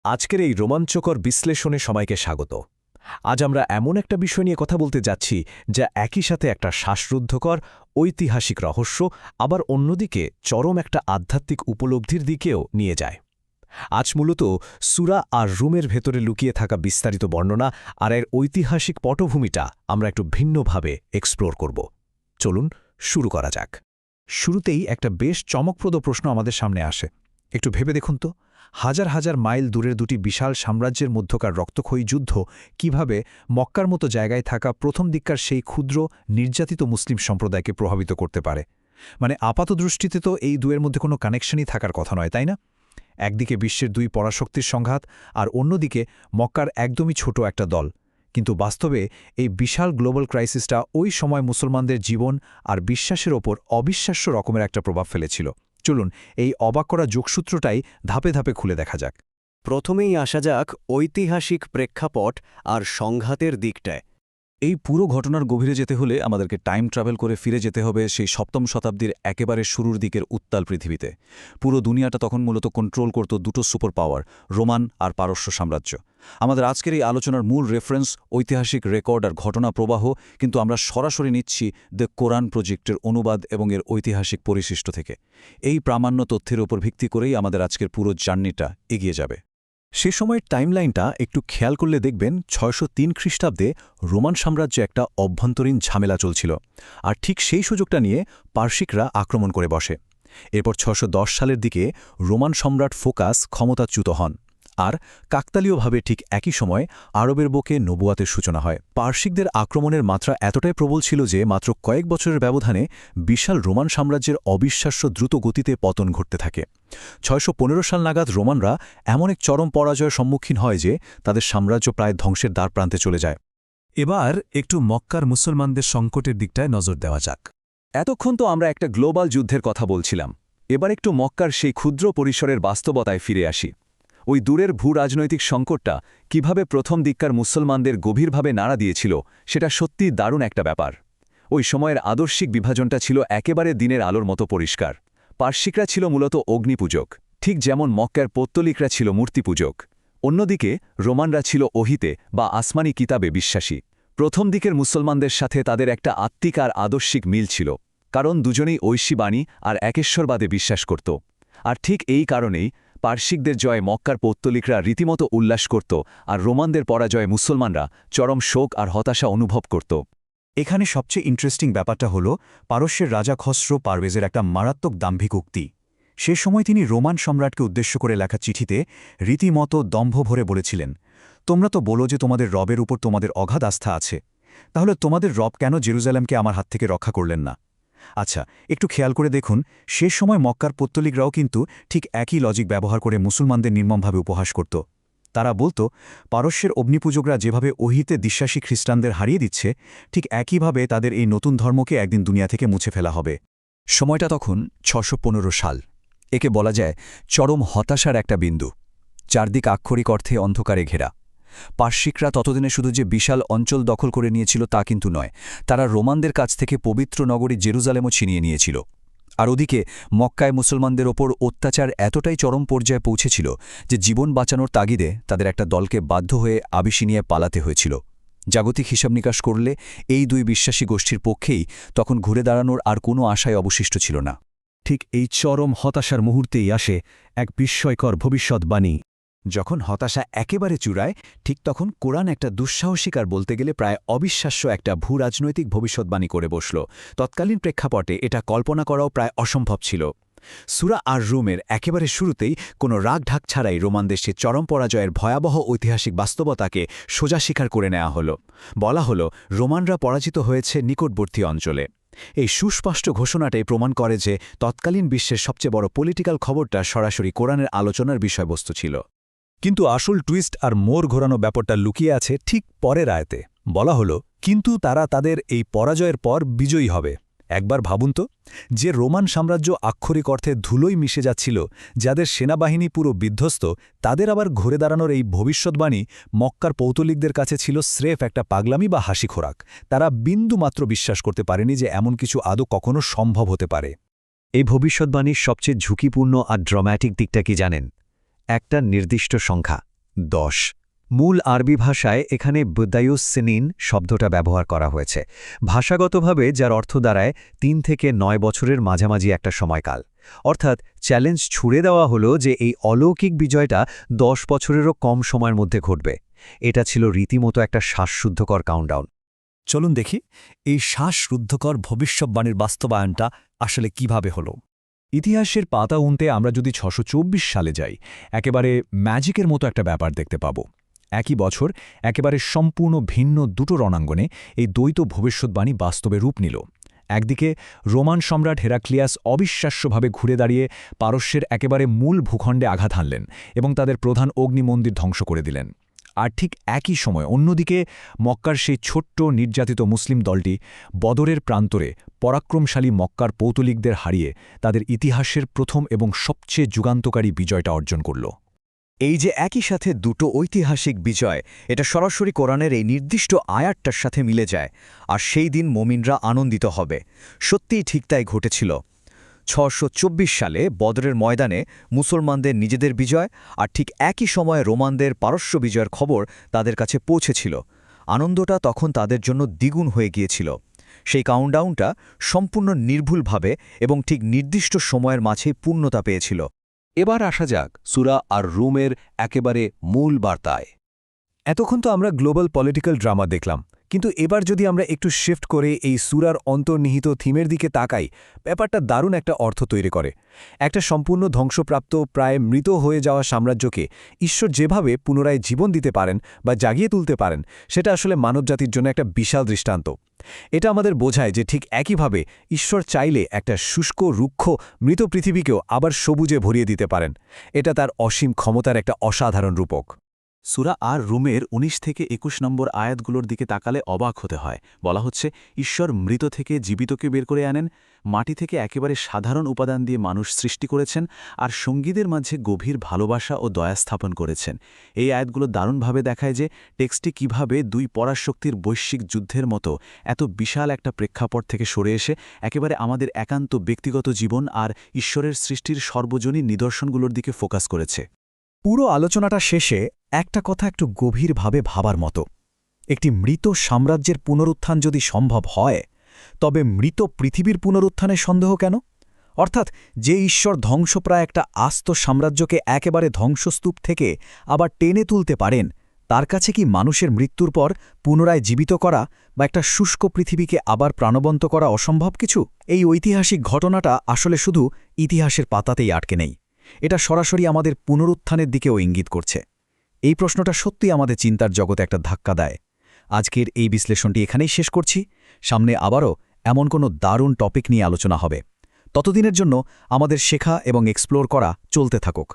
আজকের এই রোমাঞ্চকর বিশ্লেষণে সবাইকে স্বাগত। আজ আমরা এমন একটা বিষয় নিয়ে কথা বলতে যাচ্ছি যা একই সাথে একটা শ্বাসরুদ্ধকর ঐতিহাসিক রহস্য, আবার অন্যদিকে চরম একটা আধ্যাত্মিক উপলব্ধির দিকেও নিয়ে যায়। আজ মূলত সূরা আর রুমের ভেতরে লুকিয়ে থাকা বিস্তারিত বর্ণনা আর এর ঐতিহাসিক পটভূমিটা আমরা একটু ভিন্নভাবে এক্সপ্লোর করব। চলুন শুরু করা যাক। শুরুতেই একটা বেশ চমকপ্রদ প্রশ্ন আমাদের সামনে আসে। একটু ভেবে দেখুন তো, হাজার হাজার মাইল দূরের দুটি বিশাল সাম্রাজ্যের মধ্যকার রক্তক্ষয়ী যুদ্ধ কিভাবে মক্কার মতো জায়গায় থাকা প্রথম দিককার সেই ক্ষুদ্র নির্যাতিত মুসলিম সম্প্রদায়কে প্রভাবিত করতে পারে। মানে আপাতদৃষ্টিতে তো এই দুয়ের মধ্যে কোনো কানেকশনই থাকার কথা নয়, তাই না? একদিকে বিশ্বের দুই পরাশক্তির সংঘাত, আর অন্যদিকে মক্কার একদমই ছোট একটা দল। কিন্তু বাস্তবে এই বিশাল গ্লোবাল ক্রাইসিসটা ওই সময় মুসলমানদের জীবন আর বিশ্বাসের ওপর অবিশ্বাস্য রকমের একটা প্রভাব ফেলেছিল। চলুন এই অবাক করা যোগসূত্রটাই ধাপে ধাপে খুলে দেখা যাক। প্রথমেই আসা যাক ঐতিহাসিক প্রেক্ষাপট আর সংঘাতের দিকটায়। এই পুরো ঘটনার গভীরে যেতে হলে আমাদেরকে টাইম ট্রাভেল করে ফিরে যেতে হবে সেই সপ্তম শতাব্দীর একেবারে শুরুর দিকের উত্তাল পৃথিবীতে। পুরো দুনিয়াটা তখন মূলত কন্ট্রোল করত দুটো সুপার পাওয়ার, রোমান আর পারস্য সাম্রাজ্য। আমাদের আজকের এই আলোচনার মূল রেফারেন্স ঐতিহাসিক রেকর্ড আর ঘটনা প্রবাহ, কিন্তু আমরা সরাসরি নিচ্ছি দ্য কোরআন প্রজেক্টের অনুবাদ এবং এর ঐতিহাসিক পরিশিষ্ট থেকে। এই প্রামাণ্য তথ্যের ওপর ভিত্তি করেই আমাদের আজকের পুরো জার্নিটা এগিয়ে যাবে। সে সময়ের টাইমলাইনটা একটু খেয়াল করলে দেখবেন ৬০৩ খ্রিস্টাব্দে রোমান সাম্রাজ্যে একটা অভ্যন্তরীণ ঝামেলা চলছিল, আর ঠিক সেই সুযোগটা নিয়ে পার্শিকরা আক্রমণ করে বসে। এরপর ৬১০ সালের দিকে রোমান সম্রাট ফোকাস ক্ষমতাচ্যুত হন, আর কাকতালীয়ভাবে ঠিক একই সময় আরবের বুকে নবুয়াতের সূচনা হয়। পার্শিকদের আক্রমণের মাত্রা এতটাই প্রবল ছিল যে মাত্র কয়েক বছরের ব্যবধানে বিশাল রোমান সাম্রাজ্যের অবিশ্বাস্য দ্রুত গতিতে পতন ঘটতে থাকে। ৬১৫ সাল নাগাদ রোমানরা এমন এক চরম পরাজয়ের সম্মুখীন হয় যে তাদের সাম্রাজ্য প্রায় ধ্বংসের দ্বারপ্রান্তে চলে যায়। এবার একটু মক্কার মুসলমানদের সংকটের দিকটায় নজর দেওয়া যাক। এতক্ষণ তো আমরা একটা গ্লোবাল যুদ্ধের কথা বলছিলাম, এবার একটু মক্কার সেই ক্ষুদ্র পরিসরের বাস্তবতায় ফিরে আসি। ওই দূরের ভূরাজনৈতিক সংকটটা কিভাবে প্রথম দিককার মুসলমানদের গভীরভাবে নাড়া দিয়েছিল সেটা সত্যি দারুণ একটা ব্যাপার। ওই সময়ের আদর্শিক বিভাজনটা ছিল একেবারে দিনের আলোর মতো পরিষ্কার। পার্শিকরা ছিল মূলত অগ্নিপূজক, ঠিক যেমন মক্কার পৌত্তলিকরা ছিল মূর্তিপূজক। অন্যদিকে রোমানরা ছিল ওহিতে বা আসমানি কিতাবে বিশ্বাসী। প্রথম দিকের মুসলমানদের সাথে তাদের একটা আত্মিক আর আদর্শিক মিল ছিল, কারণ দুজনেই ঐশী বাণী আর একেশ্বরবাদে বিশ্বাস করত। আর ঠিক এই কারণেই পার্শিকদের জয়ে মক্কার পৌত্তলিকরা রীতিমতো উল্লাস করত, আর রোমানদের পরাজয়ে মুসলমানরা চরম শোক আর হতাশা অনুভব করত। এখানে সবচেয়ে ইন্টারেস্টিং ব্যাপারটা হল পারস্যের রাজা খসরো পারভেজের একটা মারাত্মক দাম্ভিক উক্তি। সে সময় তিনি রোমান সম্রাটকে উদ্দেশ্য করে লেখা চিঠিতে রীতিমতো দম্ভ ভরে বলেছিলেন, তোমরা তো বলো যে তোমাদের রবের উপর তোমাদের অগাধ আস্থা আছে, তাহলে তোমাদের রব কেন জেরুজালেমকে আমার হাত থেকে রক্ষা করলেন না? আচ্ছা, একটু খেয়াল করে দেখুন, সে সময় মক্কার পৌত্তলিকরাও কিন্তু ঠিক একই লজিক ব্যবহার করে মুসলমানদের নির্মমভাবে উপহাস করত। তারা বলতো, পারস্যের অগ্নিপূজকরা যেভাবে ওহিতে বিশ্বাসী খ্রিস্টানদের হারিয়ে দিচ্ছে, ঠিক একইভাবে তাদের এই নতুন ধর্মকে একদিন দুনিয়া থেকে মুছে ফেলা হবে। সময়টা তখন ৬১৫ সাল। একে বলা যায় চরম হতাশার একটা বিন্দু। চারদিক আক্ষরিক অর্থে অন্ধকারে ঘেরা। পার্শিকরা ততদিনে শুধু যে বিশাল অঞ্চল দখল করে নিয়েছিল তা কিন্তু নয়, তারা রোমানদের কাছ থেকে পবিত্র নগরী জেরুজালেমও ছিনিয়ে নিয়েছিল। আর ওদিকে মক্কায় মুসলমানদের ওপর অত্যাচার এতটাই চরম পর্যায়ে পৌঁছেছিল যে জীবন বাঁচানোর তাগিদে তাদের একটা দলকে বাধ্য হয়ে আবিসিনিয়ায় পালাতে হয়েছিল। জাগতিক হিসাব নিকাশ করলে এই দুই বিশ্বাসী গোষ্ঠীর পক্ষেই তখন ঘুরে দাঁড়ানোর আর কোনো আশায় অবশিষ্ট ছিল না। ঠিক এই চরম হতাশার মুহূর্তেই আসে এক বিস্ময়কর ভবিষ্যৎবাণী। যখন হতাশা একেবারে চূড়ায়, ঠিক তখন কোরআন একটা দুঃসাহসিকার বলতে গেলে প্রায় অবিশ্বাস্য একটা ভূরাজনৈতিক ভবিষ্যৎবাণী করে বসল। তৎকালীন প্রেক্ষাপটে এটা কল্পনা করাও প্রায় অসম্ভব ছিল। সূরা আর রুমের একেবারে শুরুতেই কোনো রাগঢাক ছাড়াই রোমান দেশে চরম পরাজয়ের ভয়াবহ ঐতিহাসিক বাস্তবতাকে সোজা স্বীকার করে নেওয়া হলো। বলা হলো, রোমানরা পরাজিত হয়েছে নিকটবর্তী অঞ্চলে। এই সুস্পষ্ট ঘোষণাটাই প্রমাণ করে যে তৎকালীন বিশ্বের সবচেয়ে বড় পলিটিক্যাল খবরটা সরাসরি কোরআনের আলোচনার বিষয়বস্তু ছিল। কিন্তু আসল টুইস্ট আর মোড় ঘোরানো ব্যাপারটা লুকিয়ে আছে ঠিক পরের আয়াতে। বলা হলো, কিন্তু তারা তাদের এই পরাজয়ের পর বিজয়ী হবে। একবার ভাবুন তো, যে রোমান সাম্রাজ্য আক্ষরিক অর্থে ধুলোয় মিশে যাচ্ছিল, যাদের সেনাবাহিনী পুরো বিধ্বস্ত, তাদের আবার ঘুরে দাঁড়ানোর এই ভবিষ্যৎবাণী মক্কার পৌত্তলিকদের কাছে ছিল স্রেফ একটা পাগলামি বা হাসি খোরাক। তারা বিন্দুমাত্র বিশ্বাস করতে পারেনি যে এমন কিছু আদৌ কখনো সম্ভব হতে পারে। এই ভবিষ্যৎবাণীর সবচেয়ে ঝুঁকিপূর্ণ আর ড্রামাটিক দিকটা কি জানেন? একটা নির্দিষ্ট সংখ্যা, 10। মূল আরবি ভাষায় এখানে বুদায়ুস সিনিন শব্দটা ব্যবহার করা হয়েছে, ভাষাগতভাবে যার অর্থ দাঁড়ায় 3 থেকে 9 বছরের মাঝামাঝি একটা সময়কাল। অর্থাৎ চ্যালেঞ্জ ছুড়ে দেওয়া হলো যে এই অলৌকিক বিজয়টা 10 বছরেরও কম সময়ের মধ্যে ঘটবে। এটা ছিল রীতিমতো একটা শ্বাসরুদ্ধকর কাউন্টডাউন। চলুন দেখি এই শ্বাসরুদ্ধকর ভবিষ্যৎবাণীর বাস্তবায়নটা আসলে কিভাবে হলো। ইতিহাসের পাতা উনতে আমরা যদি 624 সালে যাই, একেবারে ম্যাজিকের মতো একটা ব্যাপার দেখতে পাব। একই বছর একেবারে সম্পূর্ণ ভিন্ন দুটো রণাঙ্গনে এই দ্বৈত ভবিষ্যৎবাণী বাস্তবে রূপ নিল। একদিকে রোমান সম্রাট হেরাক্লিয়াস অবিশ্বাস্যভাবে ঘুরে দাঁড়িয়ে পারস্যের একেবারে মূল ভূখণ্ডে আঘাত হানলেন এবং তাদের প্রধান অগ্নিমন্দির ধ্বংস করে দিলেন। আর ঠিক একই সময় অন্যদিকে মক্কার সেই ছোট্ট নির্যাতিত মুসলিম দলটি বদরের প্রান্তরে পরাক্রমশালী মক্কার পৌতলিকদের হারিয়ে তাদের ইতিহাসের প্রথম এবং সবচেয়ে যুগান্তকারী বিজয়টা অর্জন করল। এই যে একই সাথে দুটো ঐতিহাসিক বিজয়, এটা সরাসরি কোরআনের এই নির্দিষ্ট আয়াতটার সাথে মিলে যায়। আর সেই দিন মুমিনরা আনন্দিত হবে। সত্যিই ঠিক তাই ঘটেছিল। 624 সালে বদরের ময়দানে মুসলমানদের নিজেদের বিজয়, আর ঠিক একই সময়ে রোমানদের পারস্য বিজয়ের খবর তাদের কাছে পৌঁছেছিল। আনন্দটা তখন তাদের জন্য দ্বিগুণ হয়ে গিয়েছিল। সেই কাউন্টডাউনটা সম্পূর্ণ নির্ভুলভাবে এবং ঠিক নির্দিষ্ট সময়ের মাঝেই পূর্ণতা পেয়েছিল। এবার আসা যাক সূরা আর রুমের একেবারে মূল বার্তায়। এতক্ষণ তো আমরা গ্লোবাল পলিটিক্যাল ড্রামা দেখলাম, কিন্তু এবার যদি আমরা একটু শিফট করে এই সূরার অন্তর্নিহিত থিমের দিকে তাকাই, ব্যাপারটা দারুণ একটা অর্থ তৈরি করে। একটা সম্পূর্ণ ধ্বংসপ্রাপ্ত প্রায় মৃত হয়ে যাওয়া সাম্রাজ্যকে ঈশ্বর যেভাবে পুনরায় জীবন দিতে পারেন বা জাগিয়ে তুলতে পারেন, সেটা আসলে মানবজাতির জন্য একটা বিশাল দৃষ্টান্ত। এটা আমাদের বোঝায় যে ঠিক একইভাবে ঈশ্বর চাইলে একটা শুষ্ক রুক্ষ মৃত পৃথিবীকেও আবার সবুজে ভরিয়ে দিতে পারেন। এটা তার অসীম ক্ষমতার একটা অসাধারণ রূপক। সূরা আর রুমের 19 থেকে 21 নম্বর আয়াতগুলোর দিকে তাকালে অবাক হতে হয়। বলা হচ্ছে ঈশ্বর মৃত থেকে জীবিতকে বের করে আনেন, মাটি থেকে একেবারে সাধারণ উপাদান দিয়ে মানুষ সৃষ্টি করেছেন, আর সঙ্গীদের মাঝে গভীর ভালোবাসা ও দয়া স্থাপন করেছেন। এই আয়াতগুলো দারুণভাবে দেখায় যে টেক্সটটি কিভাবে দুই পরাশক্তির বৈশ্বিক যুদ্ধের মতো এত বিশাল একটা প্রেক্ষাপট থেকে সরে এসে একেবারে আমাদের একান্ত ব্যক্তিগত জীবন আর ঈশ্বরের সৃষ্টির সর্বজনীন নিদর্শনগুলোর দিকে ফোকাস করেছে। পুরো আলোচনাটা শেষে একটা কথা একটু গভীরভাবে ভাবার মতো। একটি মৃত সাম্রাজ্যের পুনরুত্থান যদি সম্ভব হয়, তবে মৃত পৃথিবীর পুনরুত্থানের সন্দেহ কেন? অর্থাৎ যে ঈশ্বর ধ্বংসপ্রায় একটা আস্ত সাম্রাজ্যকে একেবারে ধ্বংসস্তূপ থেকে আবার টেনে তুলতে পারেন, তার কাছে কি মানুষের মৃত্যুর পর পুনরায় জীবিত করা বা একটা শুষ্ক পৃথিবীকে আবার প্রাণবন্ত করা অসম্ভব কিছু? এই ঐতিহাসিক ঘটনাটা আসলে শুধু ইতিহাসের পাতাতেই আটকে নেই, এটা সরাসরি আমাদের পুনরুত্থানের দিকেও ইঙ্গিত করছে। এই প্রশ্নটা সত্যিই আমাদের চিন্তার জগতে একটা ধাক্কা দেয়। আজকের এই বিশ্লেষণটি এখানেই শেষ করছি। সামনে আবারও এমন কোনো দারুণ টপিক নিয়ে আলোচনা হবে। ততদিনের জন্য আমাদের শেখা এবং এক্সপ্লোর করা চলতে থাকুক।